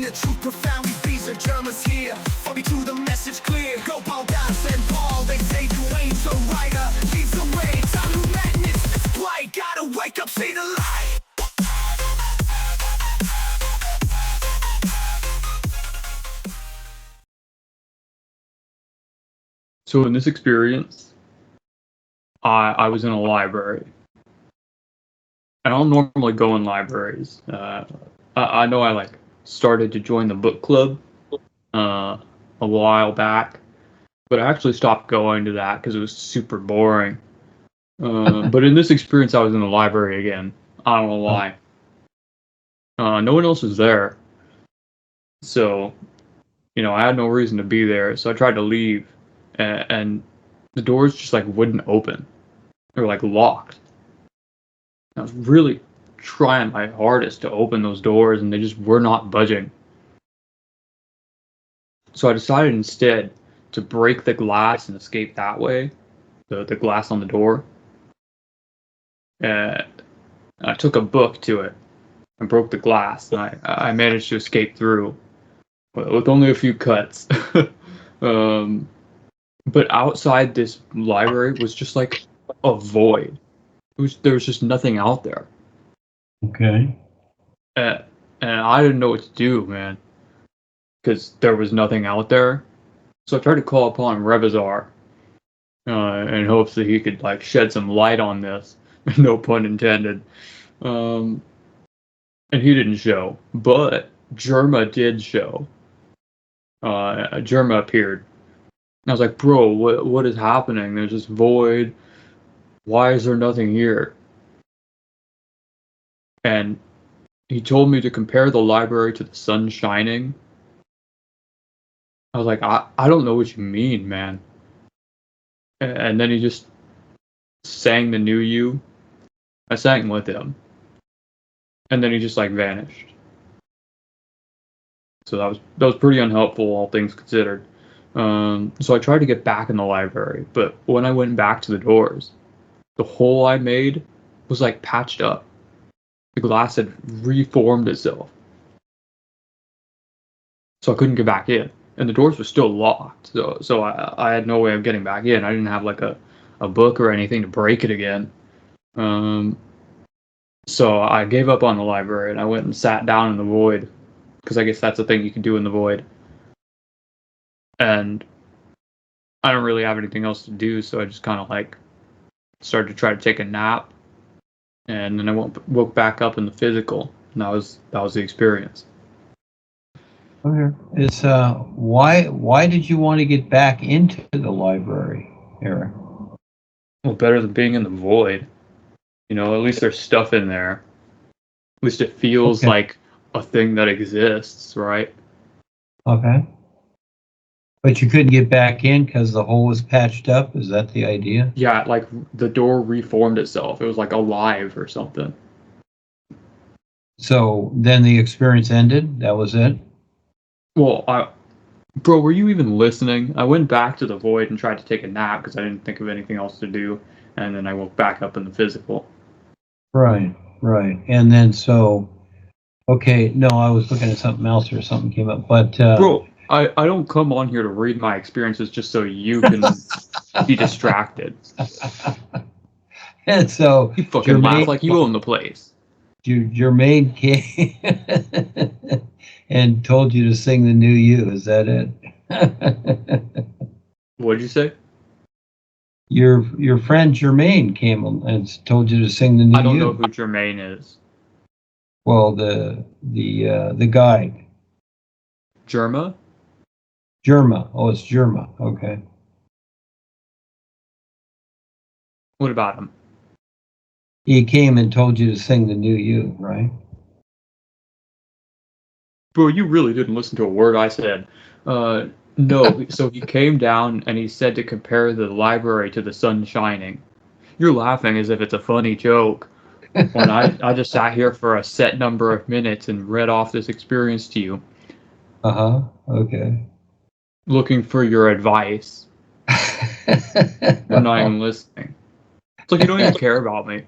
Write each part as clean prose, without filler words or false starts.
the truth profoundly. These are Germans here. Follow me to the message clear. Go Paul, Das, and Paul. They say Duane the writer leads the way. Time to madness, it's blight. Gotta wake up, see the light. So in this experience, I was in a library. I don't normally go in libraries. I know I started to join the book club a while back, but I actually stopped going to that because it was super boring. But in this experience, I was in the library again. I don't know why. No one else was there, so I had no reason to be there. So I tried to leave, and the doors just wouldn't open. They were locked. I was really trying my hardest to open those doors, and they just were not budging. So I decided instead to break the glass and escape that way, the glass on the door. I took a book to it and broke the glass, and I managed to escape through with only a few cuts. But outside this library was just a void. There was just nothing out there. Okay. And I didn't know what to do, man, because there was nothing out there. So I tried to call upon Revizar in hopes that he could shed some light on this. No pun intended. And he didn't show, but Germa did show. Germa appeared. And I was like, bro, what is happening? There's this void. Why is there nothing here? And he told me to compare the library to the sun shining. I was like, I don't know what you mean, man. And then he just sang the New You. I sang with him. And then he just vanished. So that was pretty unhelpful, all things considered. So I tried to get back in the library, but when I went back to the doors, the hole I made was patched up. The glass had reformed itself. So I couldn't get back in. And the doors were still locked. So I had no way of getting back in. I didn't have a book or anything to break it again. So I gave up on the library and I went and sat down in the void. Because I guess that's a thing you can do in the void. And I don't really have anything else to do, so I just kind of started to try to take a nap. And then I woke back up in the physical. And that was the experience. Okay. It's why did you want to get back into the library, Eric? Well, better than being in the void. At least there's stuff in there. At least it feels like a thing that exists, right? Okay. But you couldn't get back in because the hole was patched up? Is that the idea? Yeah, the door reformed itself. It was alive or something. So then the experience ended? That was it? Well, bro, were you even listening? I went back to the void and tried to take a nap because I didn't think of anything else to do. And then I woke back up in the physical. Right. And then no, I was looking at something else or something came up. But bro, I don't come on here to read my experiences just so you can be distracted. And so you fucking laugh like you own the place. Jermaine came and told you to sing the New You. Is that it? What'd you say? Your friend Jermaine came and told you to sing the New You. I don't know who Jermaine is. Well, the guide. Germa? Germa. Oh, it's Germa. Okay. What about him? He came and told you to sing the New You, right? Bro, you really didn't listen to a word I said. No, so he came down and he said to compare the library to the sun shining. You're laughing as if it's a funny joke. When I just sat here for a set number of minutes and read off this experience to you. Okay. Looking for your advice. You're not even listening. It's like you don't even care about me.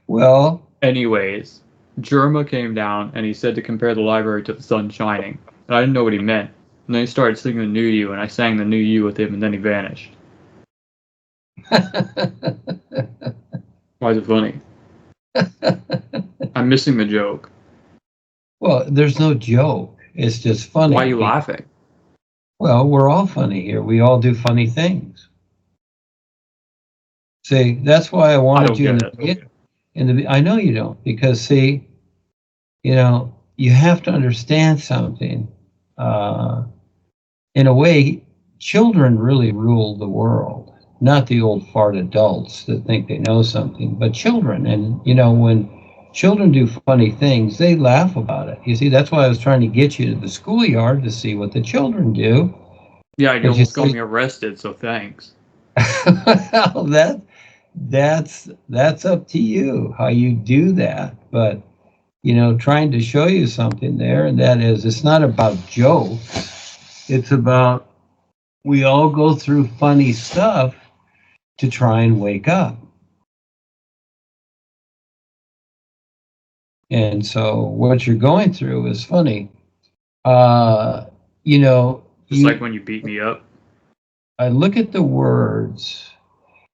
Well. Anyways, Germa came down and he said to compare the library to the sun shining. And I didn't know what he meant. And then he started singing the New You, and I sang the New You with him, and then he vanished. Why is it funny? I'm missing the joke. Well, there's no joke. It's just funny. Why are you laughing? Well, we're all funny here. We all do funny things. See, that's why I wanted you in the beginning. I know you don't, because see, you know, you have to understand something. In a way, children really rule the world, not the old fart adults that think they know something, but children. And, you know, when children do funny things, they laugh about it. You see, that's why I was trying to get you to the schoolyard to see what the children do. Yeah, you almost got me arrested, so thanks. Well, that's up to you, how you do that. But, you know, trying to show you something there, and that is, it's not about jokes. It's about, we all go through funny stuff to try and wake up. And so what you're going through is funny. You know, just like when you beat me up. I look at the words.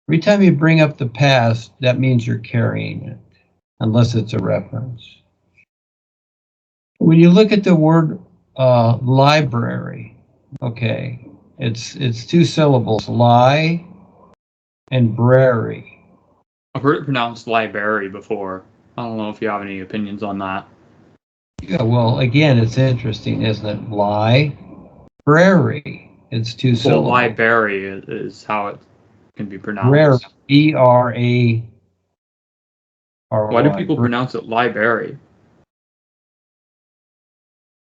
Every time you bring up the past, that means you're carrying it, unless it's a reference. When you look at the word library, okay, it's two syllables, lie and brary. I've heard it pronounced library before. I don't know if you have any opinions on that. Yeah, well, again, it's interesting, isn't it? Lie, brary. It's two syllables. Well, library is how it can be pronounced. Brary, B-R-A-R-Y. Why do people pronounce it library?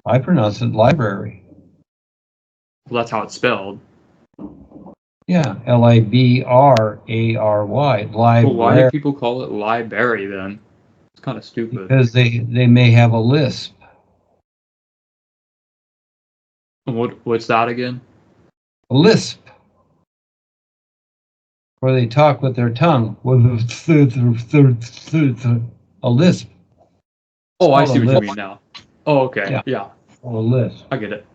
I pronounce it library. Well, that's how it's spelled. Yeah, L-I-B-R-A-R-Y. Library. Well, why do people call it library then? It's kind of stupid. Because they may have a lisp. What's that again? A lisp. Where they talk with their tongue. A lisp. Oh, I see what you mean now. Oh, okay. Yeah. A lisp. I get it.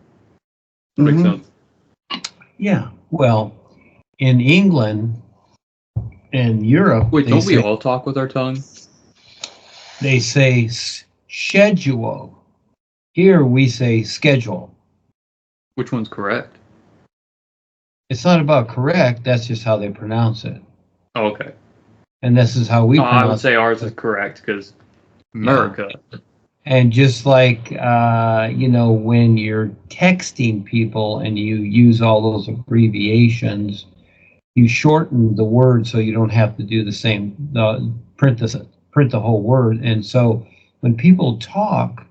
Makes sense. Yeah. Well, in England and Europe. Wait, don't we all talk with our tongue? They say schedule. Here we say schedule. Which one's correct? It's not about correct. That's just how they pronounce it. Oh, okay. And this is how we pronounce it. I would say ours is correct because America. Yeah. And just like, you know, when you're texting people and you use all those abbreviations, you shorten the word so you don't have to do the same, print the whole word. And so when people talk,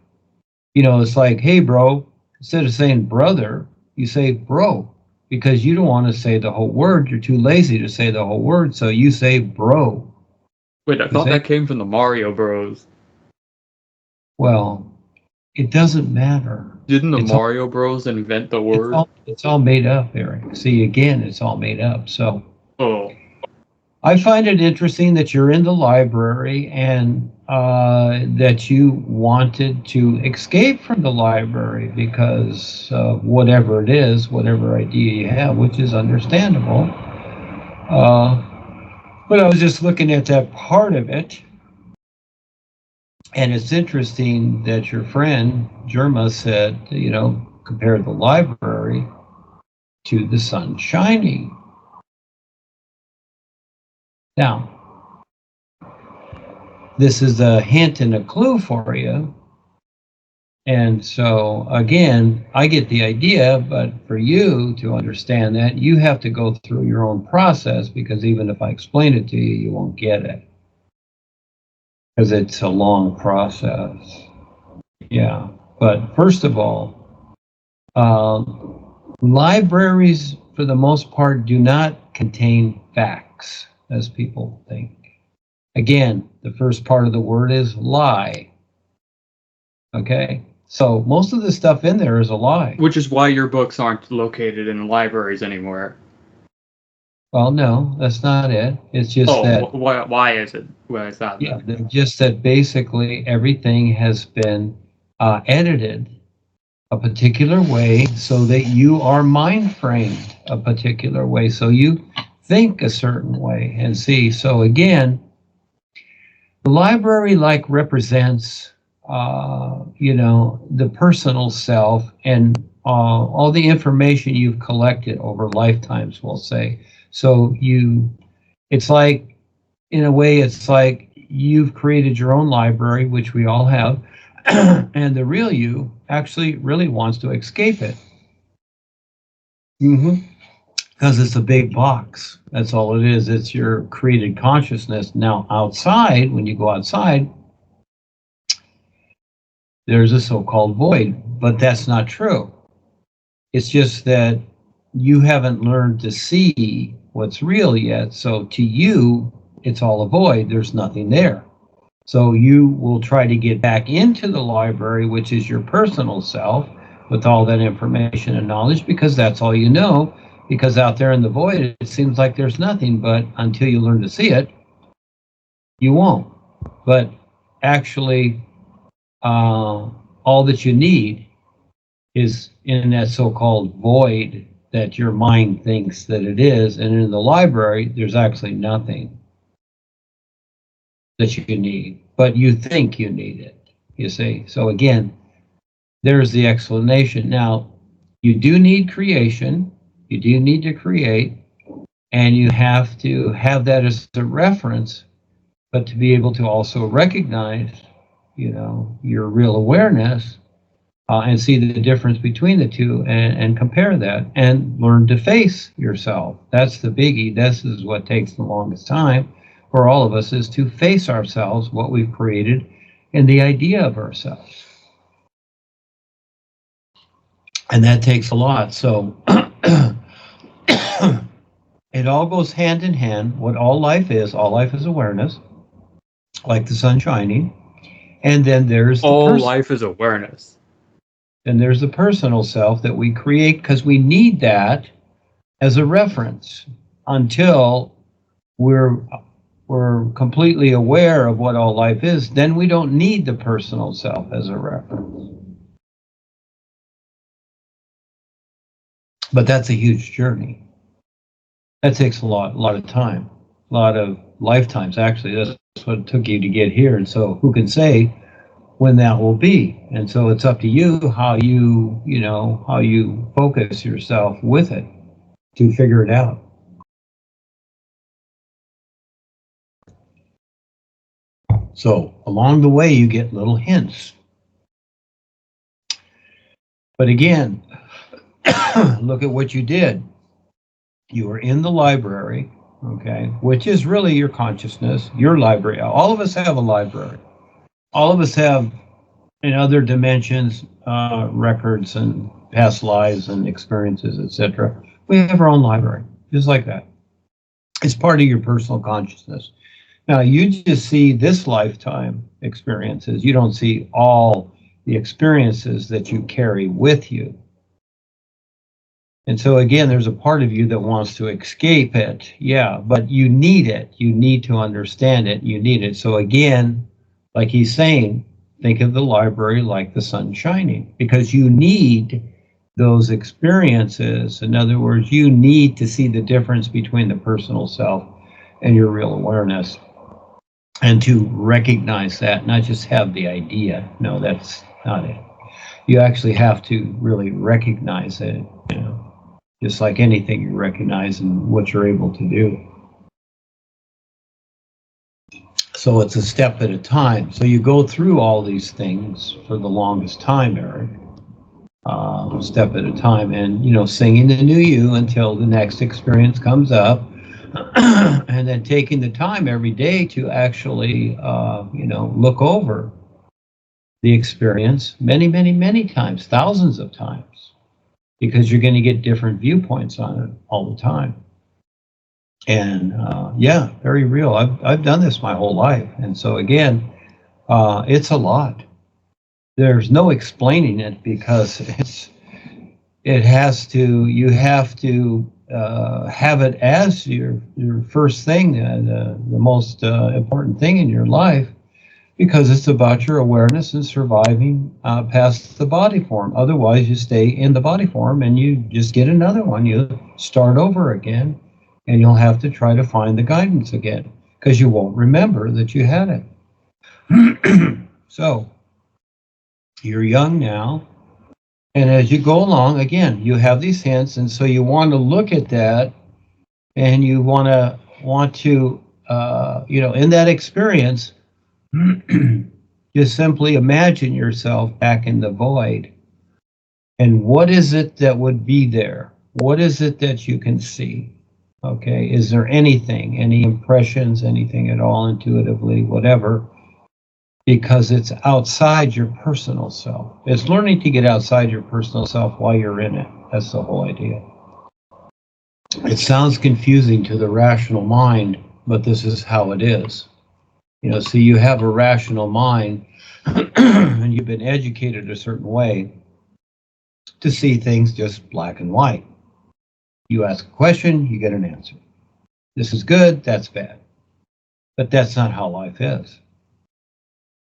you know, it's like, hey, bro, instead of saying brother, you say bro, because you don't want to say the whole word. You're too lazy to say the whole word. So you say bro. Wait, I thought that came from the Mario Bros. Well, it doesn't matter. Didn't the Mario Bros invent the word? It's all made up, Eric. See, again, it's all made up. So I find it interesting that you're in the library and that you wanted to escape from the library because of whatever it is, whatever idea you have, which is understandable. But I was just looking at that part of it. And it's interesting that your friend, Germa, said, you know, compare the library to the sun shining. Now, this is a hint and a clue for you. And so, again, I get the idea, but for you to understand that, you have to go through your own process, because even if I explain it to you, you won't get it. Because it's a long process. Yeah. But first of all, libraries, for the most part, do not contain facts, as people think. Again, the first part of the word is lie. Okay? So most of the stuff in there is a lie. Which is why your books aren't located in libraries anywhere. Well, no, that's not it. It's just Oh, that, why is it? Why is that yeah, then? just that basically everything has been edited a particular way so that you are mind framed a particular way. So you think a certain way and see. So again, the library like represents, the personal self and all the information you've collected over lifetimes, we'll say. So it's like, in a way, it's like you've created your own library, which we all have, and the real you actually really wants to escape it. Because it's a big box. That's all it is. It's your created consciousness. Now, outside, when you go outside, there's a so-called void, but that's not true. It's just that you haven't learned to see what's real yet. So to you, it's all a void. There's nothing there. So you will try to get back into the library, which is your personal self, with all that information and knowledge, because that's all you know. Because out there in the void, it seems like there's nothing, but until you learn to see it, you won't. But actually, all that you need is in that so-called void that your mind thinks that it is. And in the library, there's actually nothing that you need, but you think you need it, you see. So again, there's the explanation. Now, you do need creation. You do need to create, and you have to have that as a reference, but to be able to also recognize, your real awareness and see the difference between the two and compare that and learn to face yourself. That's the biggie. This is what takes the longest time for all of us, is to face ourselves, what we've created, and the idea of ourselves. And that takes a lot. So it all goes hand in hand. What all life is awareness, like the sun shining. And then there's all life is awareness. And there's the personal self that we create because we need that as a reference until we're completely aware of what all life is. Then we don't need the personal self as a reference. But that's a huge journey. That takes a lot of time, a lot of lifetimes. Actually, that's what it took you to get here. And so who can say when that will be? And so it's up to you how you focus yourself with it to figure it out. So along the way, you get little hints. But again, look at what you did. You were in the library, okay, which is really your consciousness, your library. All of us have a library. All of us have, in other dimensions, records and past lives and experiences, etc. We have our own library, just like that. It's part of your personal consciousness. Now, you just see this lifetime experiences. You don't see all the experiences that you carry with you. And so again, there's a part of you that wants to escape it. Yeah, but you need it. You need to understand it. You need it. So again, like he's saying, think of the library like the sun shining, because you need those experiences. In other words, you need to see the difference between the personal self and your real awareness, and to recognize that, not just have the idea. No, that's not it. You actually have to really recognize it, just like anything you recognize and what you're able to do. So it's a step at a time. So you go through all these things for the longest time, Eric, step at a time, and singing the new you until the next experience comes up, and then taking the time every day to actually, look over the experience many, many, many times, thousands of times, because you're going to get different viewpoints on it all the time. And yeah, very real. I've done this my whole life. And so again, it's a lot. There's no explaining it, because you have to have it as your first thing, the most important thing in your life, because it's about your awareness and surviving past the body form. Otherwise, you stay in the body form and you just get another one. You start over again, and you'll have to try to find the guidance again, because you won't remember that you had it. So, you're young now, and as you go along, again, you have these hints, and so you want to look at that, and you want to, in that experience, just simply imagine yourself back in the void. And what is it that would be there? What is it that you can see? Okay, is there anything, any impressions, anything at all, intuitively, whatever? Because it's outside your personal self. It's learning to get outside your personal self while you're in it. That's the whole idea. It sounds confusing to the rational mind, but this is how it is. So you have a rational mind, and you've been educated a certain way to see things just black and white. You ask a question, you get an answer. This is good, that's bad. But that's not how life is,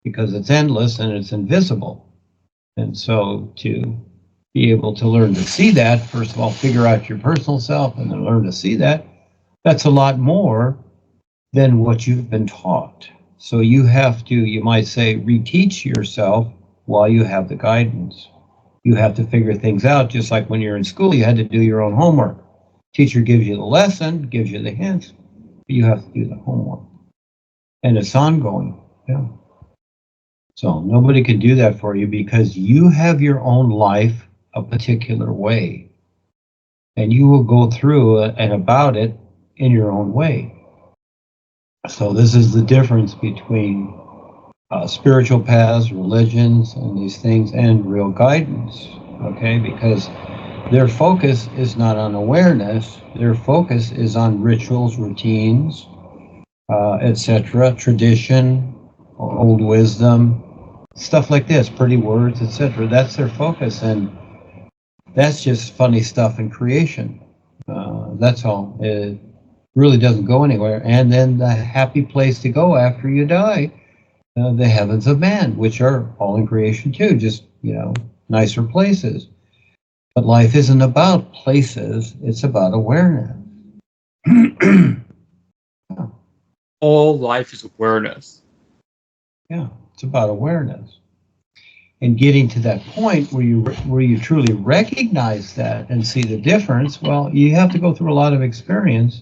because it's endless and it's invisible. And so to be able to learn to see that, first of all, figure out your personal self and then learn to see that, that's a lot more than what you've been taught. So you have to, you might say, reteach yourself while you have the guidance. You have to figure things out, just like when you're in school, you had to do your own homework. Teacher gives you the lesson, gives you the hints, but you have to do the homework. And it's ongoing. Yeah. So nobody can do that for you, because you have your own life a particular way. And you will go through and about it in your own way. So this is the difference between spiritual paths, religions, and these things, and real guidance, okay? Because their focus is not on awareness. Their focus is on rituals, routines, etc., tradition, old wisdom, stuff like this, pretty words, etc. That's their focus, and that's just funny stuff in creation. That's all. It really doesn't go anywhere. And then the happy place to go after you die, the heavens of man, which are all in creation too, just, nicer places. But life isn't about places, it's about awareness. All life is awareness. Yeah, it's about awareness. And getting to that point where you truly recognize that and see the difference, well, you have to go through a lot of experience,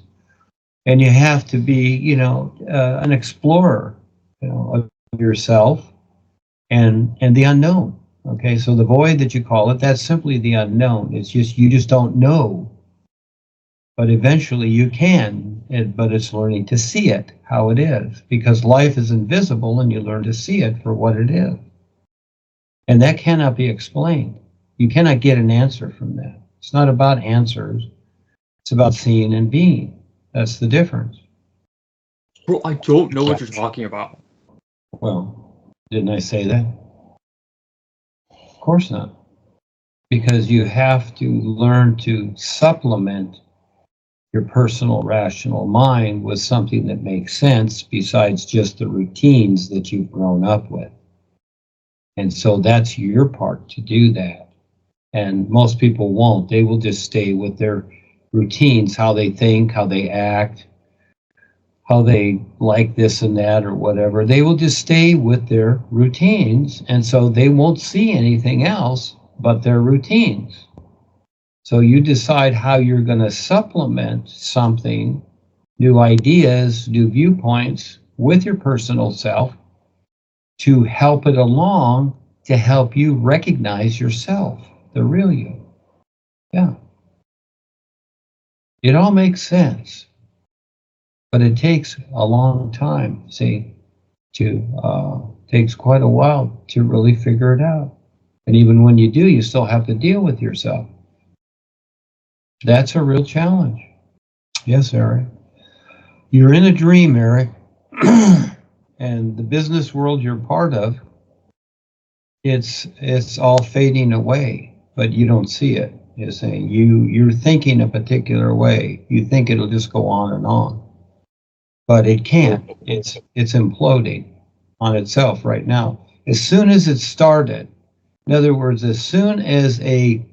and you have to be, an explorer, of yourself and the unknown. Okay, so the void that you call it, that's simply the unknown. It's just, you just don't know. But eventually you can, but it's learning to see it, how it is. Because life is invisible, and you learn to see it for what it is. And that cannot be explained. You cannot get an answer from that. It's not about answers. It's about seeing and being. That's the difference. Bro, I don't know what you're talking about. Well, didn't I say that? Of course not. Because you have to learn to supplement your personal rational mind with something that makes sense besides just the routines that you've grown up with. And so that's your part to do that. And most people won't. They will just stay with their routines, how they think, how they act, how they like this and that or whatever. They will just stay with their routines, and so they won't see anything else but their routines. So you decide how you're going to supplement something, new ideas, new viewpoints with your personal self to help it along, to help you recognize yourself, the real you. Yeah. It all makes sense. But it takes a long time, takes quite a while to really figure it out. And even when you do, you still have to deal with yourself. That's a real challenge. Yes, Eric. You're in a dream, Eric. And the business world you're part of, it's all fading away, but you don't see it. is saying you're thinking a particular way. You think it'll just go on and on, but it can't. It's imploding on itself right now. As soon as it started, in other words, as soon as a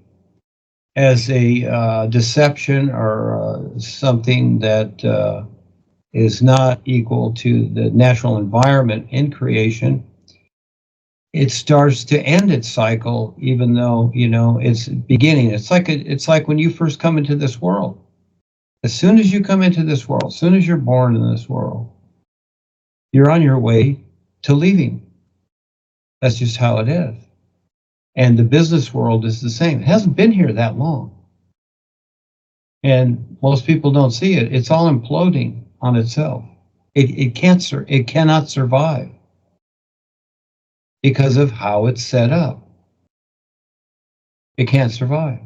deception or something that is not equal to the natural environment in creation, it starts to end its cycle, even though, it's beginning. It's like when you first come into this world. As soon as you come into this world, as soon as you're born in this world, you're on your way to leaving. That's just how it is. And the business world is the same. It hasn't been here that long. And most people don't see it. It's all imploding on itself. It cannot survive because of how it's set up. It can't survive.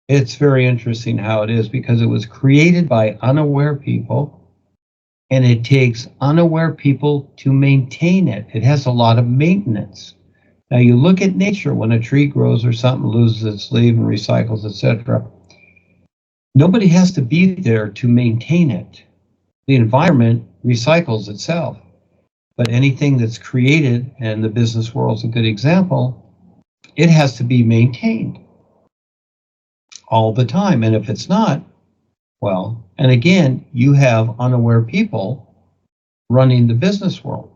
It's very interesting how it is, because it was created by unaware people, and it takes unaware people to maintain it. It has a lot of maintenance. Now you look at nature, when a tree grows or something loses its leaf and recycles, etc. Nobody has to be there to maintain it. The environment recycles itself. But anything that's created, and the business world's a good example, it has to be maintained all the time. And if it's not, well, and again, you have unaware people running the business world.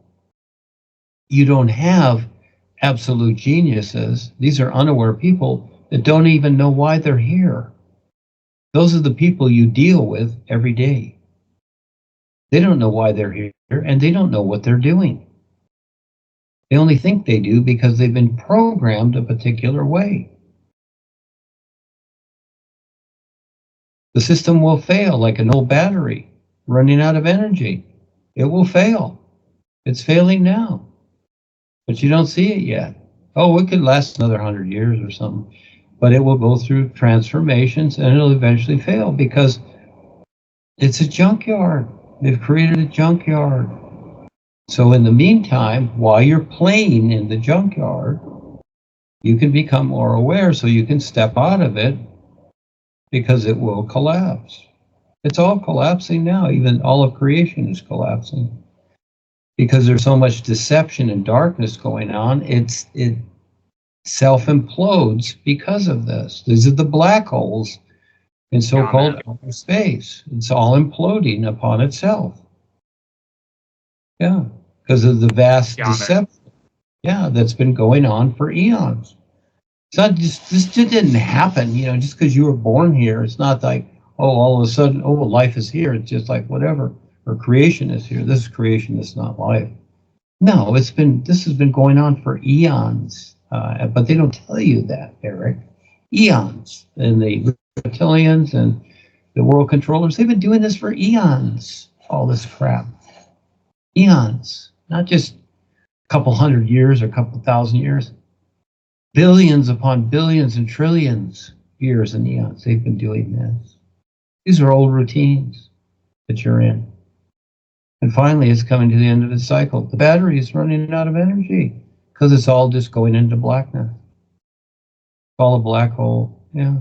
You don't have absolute geniuses. These are unaware people that don't even know why they're here. Those are the people you deal with every day. They don't know why they're here, and they don't know what they're doing. They only think they do because they've been programmed a particular way. The system will fail like an old battery running out of energy. It will fail. It's failing now, but you don't see it yet. Oh, it could last another 100 years or something, but it will go through transformations and it'll eventually fail because it's a junkyard. They've created a junkyard. So in the meantime, while you're playing in the junkyard, you can become more aware so you can step out of it, because it will collapse. It's all collapsing now. Even all of creation is collapsing because there's so much deception and darkness going on. It self-implodes because of this. These are the black holes in so-called outer space. It's all imploding upon itself. Yeah, because of the vast deception. Yeah, that's been going on for eons. It's not just, this didn't happen, just because you were born here. It's not like, oh, all of a sudden, oh, life is here. It's just like whatever, or creation is here. This is creation, this is not life. No, this has been going on for eons, but they don't tell you that, Eric. Eons, and the reptilians and the world controllers, they've been doing this for eons, all this crap. Eons, not just a couple hundred years or a couple thousand years. Billions upon billions and trillions years and eons, they've been doing this. These are old routines that you're in. And finally, it's coming to the end of its cycle. The battery is running out of energy because it's all just going into blackness. It's all a black hole, yeah.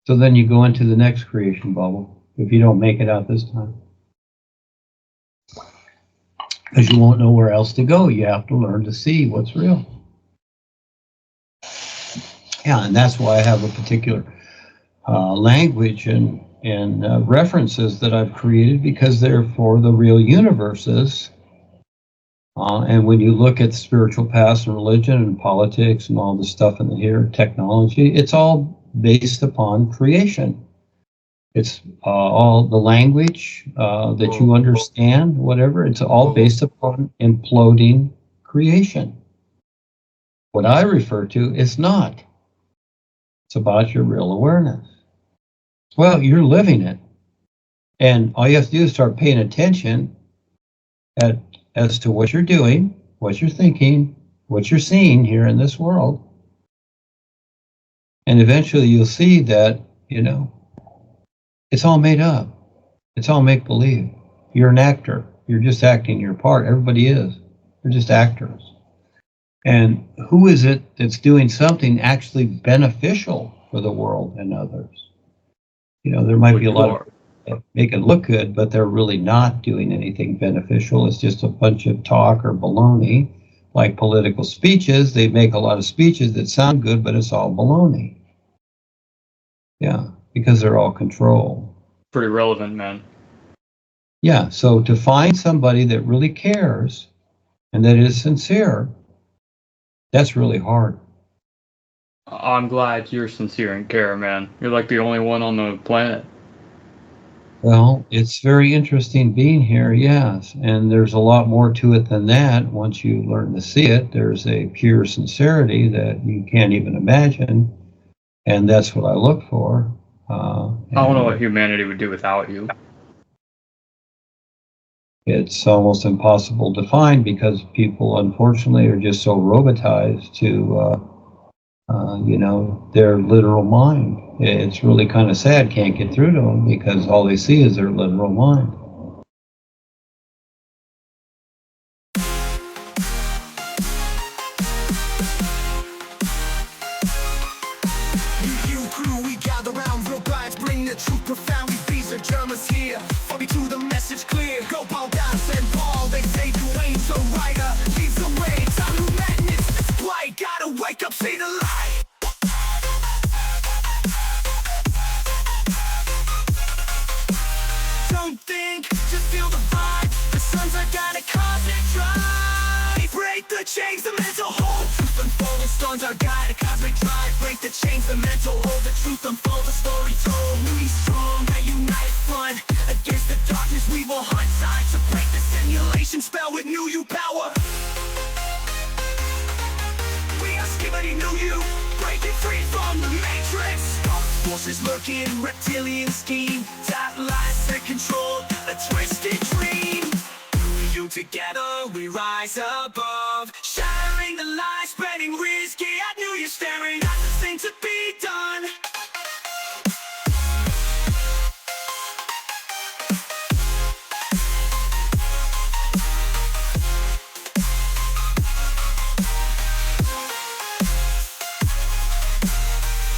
So then you go into the next creation bubble if you don't make it out this time. Because you won't know where else to go. You have to learn to see what's real. Yeah, and that's why I have a particular language and references that I've created, because they're for the real universes. And when you look at spiritual paths and religion and politics and all the stuff in here, technology, it's all based upon creation. It's all the language that you understand, whatever, it's all based upon imploding creation. What I refer to is not. It's about your real awareness. Well, you're living it. And all you have to do is start paying attention as to what you're doing, what you're thinking, what you're seeing here in this world. And eventually you'll see that, it's all made up. It's all make-believe. You're an actor. You're just acting your part. Everybody is. They're just actors. And who is it that's doing something actually beneficial for the world and others. You know, there might be a lot of that make it look good, but they're really not doing anything beneficial. It's just a bunch of talk or baloney. Like political speeches, they make a lot of speeches that sound good, but it's all baloney. Yeah, because they're all control. Pretty relevant, man. Yeah, so to find somebody that really cares and that is sincere, that's really hard. I'm glad you're sincere and care, man. You're like the only one on the planet. Well, it's very interesting being here, yes, and there's a lot more to it than that. Once you learn to see it, there's a pure sincerity that you can't even imagine, and that's what I look for. I don't know what humanity would do without you. It's almost impossible to find because people, unfortunately, are just so robotized to, you know, their literal mind. It's really kind of sad, can't get through to them because all they see is their literal mind. You crew, we gather round real guys, bring the truth profound. These are Germans here, follow me to the message clear. Go Paul, Das and Paul, they say Duane The Writer leads the way. Time to madness, it's blight, gotta wake up, see the light. Don't think, just feel the vibe. The sun's are gonna cosmic drive. Break the chains, the mental hold. Truth unfold, the storms are guide. A cosmic drive. Break the chains, the mental hold. The truth unfold, the story told. We strong, now unite front. Against the darkness, we will hunt. Time to break the simulation spell with new you power. We are skibbity new you. Breaking free from the matrix. Forces lurking, reptilian scheme. That lies that control a twisted dream. You together, we rise above. Shattering the lies, spreading risky. I knew you staring at the thing to be done.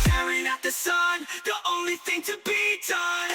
Staring at the sun, the only thing to be done.